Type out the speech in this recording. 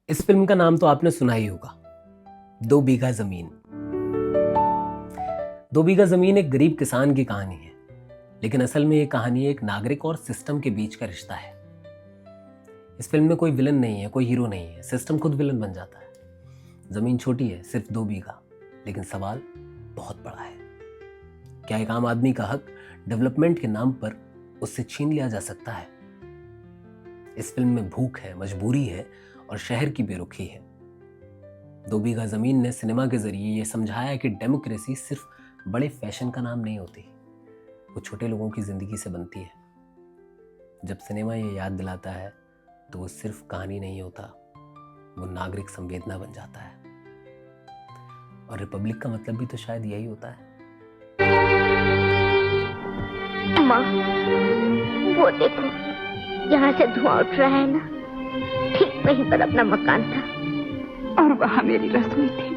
इस फिल्म का नाम तो आपने सुना ही होगा, 2 बीघा जमीन। 2 बीघा जमीन एक गरीब किसान की कहानी है, लेकिन असल में ये कहानी एक नागरिक और सिस्टम के बीच का रिश्ता है। इस फिल्म में कोई विलन नहीं है, कोई हीरो नहीं है, सिस्टम खुद विलन बन जाता है। जमीन छोटी है, सिर्फ 2 बीघा, लेकिन सवाल बहुत बड़ा है। क्या एक आम आदमी का हक डेवलपमेंट के नाम पर उससे छीन लिया जा सकता है? इस फिल्म में भूख है, मजबूरी है और शहर की बेरुखी है। 2 बीघा जमीन ने सिनेमा के जरिए ये समझाया कि डेमोक्रेसी सिर्फ बड़े फैशन का नाम नहीं होती, वो छोटे लोगों की जिंदगी से बनती है। जब सिनेमा ये याद दिलाता है तो वो सिर्फ कहानी नहीं होता, वो नागरिक संवेदना बन जाता है। और रिपब्लिक का मतलब भी तो शायद यही होता है। माँ, वो देखो, यहाँ से धुआं उठ रहा है ना, ठीक वहीं पर अपना मकान था। और वहाँ मेरी रसोई थी।